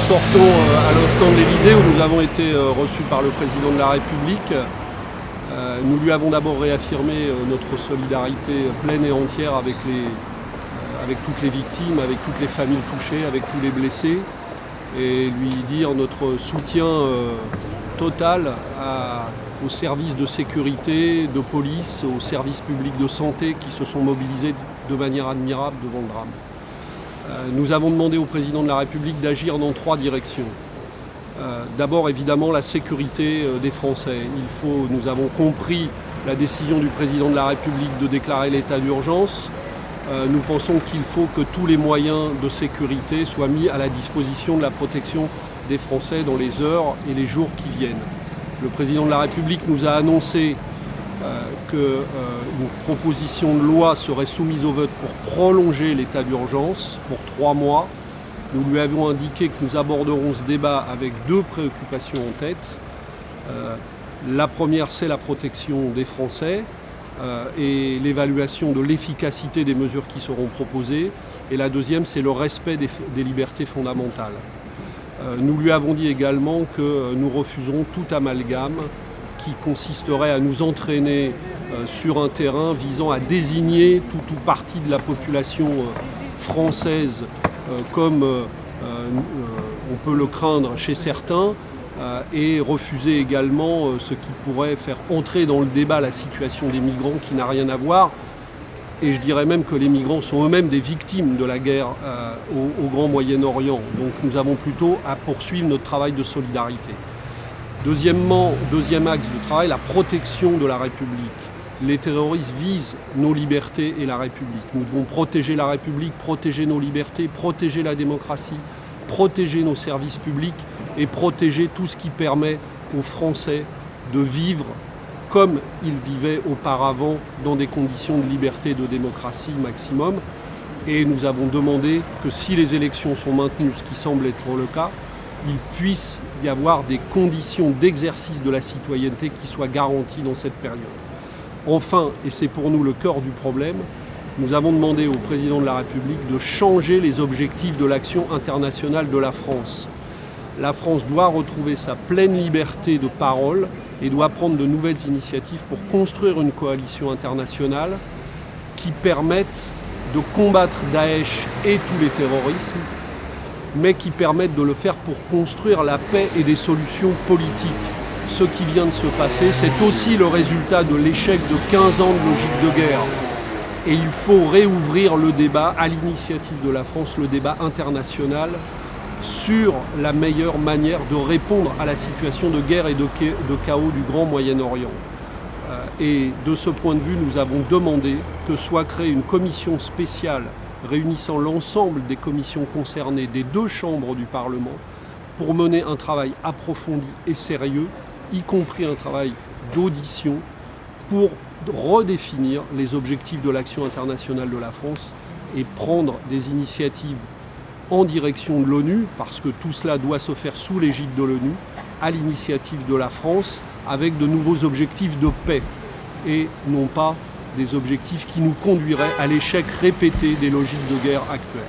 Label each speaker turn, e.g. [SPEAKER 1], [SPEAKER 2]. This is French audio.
[SPEAKER 1] sortons à l'instant de l'Élysée où nous avons été reçus par le président de la République. Nous lui avons d'abord réaffirmé notre solidarité pleine et entière avec toutes les victimes, avec toutes les familles touchées, avec tous les blessés, et lui dire notre soutien total aux services de sécurité, de police, aux services publics de santé qui se sont mobilisés de manière admirable devant le drame. Nous avons demandé au président de la République d'agir dans 3 directions. D'abord, évidemment, la sécurité des Français. Nous avons compris la décision du président de la République de déclarer l'état d'urgence. Nous pensons qu'il faut que tous les moyens de sécurité soient mis à la disposition de la protection des Français dans les heures et les jours qui viennent. Le président de la République nous a annoncé qu'une proposition de loi serait soumise au vote pour prolonger l'état d'urgence pour 3 mois. Nous lui avons indiqué que nous aborderons ce débat avec 2 préoccupations en tête. La première, c'est la protection des Français et l'évaluation de l'efficacité des mesures qui seront proposées. Et la deuxième, c'est le respect des libertés fondamentales. Nous lui avons dit également que nous refuserons tout amalgame qui consisterait à nous entraîner sur un terrain visant à désigner tout ou partie de la population française comme on peut le craindre chez certains, et refuser également ce qui pourrait faire entrer dans le débat la situation des migrants qui n'a rien à voir. Et je dirais même que les migrants sont eux-mêmes des victimes de la guerre au Grand Moyen-Orient. Donc nous avons plutôt à poursuivre notre travail de solidarité. Deuxième axe de travail, la protection de la République. Les terroristes visent nos libertés et la République. Nous devons protéger la République, protéger nos libertés, protéger la démocratie, protéger nos services publics et protéger tout ce qui permet aux Français de vivre comme ils vivaient auparavant dans des conditions de liberté et de démocratie maximum. Et nous avons demandé que si les élections sont maintenues, ce qui semble être le cas, il puisse y avoir des conditions d'exercice de la citoyenneté qui soient garanties dans cette période. Enfin, et c'est pour nous le cœur du problème, nous avons demandé au président de la République de changer les objectifs de l'action internationale de la France. La France doit retrouver sa pleine liberté de parole et doit prendre de nouvelles initiatives pour construire une coalition internationale qui permette de combattre Daesh et tous les terrorismes, mais qui permettent de le faire pour construire la paix et des solutions politiques. Ce qui vient de se passer, c'est aussi le résultat de l'échec de 15 ans de logique de guerre. Et il faut réouvrir le débat, à l'initiative de la France, le débat international sur la meilleure manière de répondre à la situation de guerre et de chaos du Grand Moyen-Orient. Et de ce point de vue, nous avons demandé que soit créée une commission spéciale réunissant l'ensemble des commissions concernées des 2 chambres du Parlement pour mener un travail approfondi et sérieux, y compris un travail d'audition, pour redéfinir les objectifs de l'action internationale de la France et prendre des initiatives en direction de l'ONU, parce que tout cela doit se faire sous l'égide de l'ONU, à l'initiative de la France, avec de nouveaux objectifs de paix, et non pas des objectifs qui nous conduiraient à l'échec répété des logiques de guerre actuelles.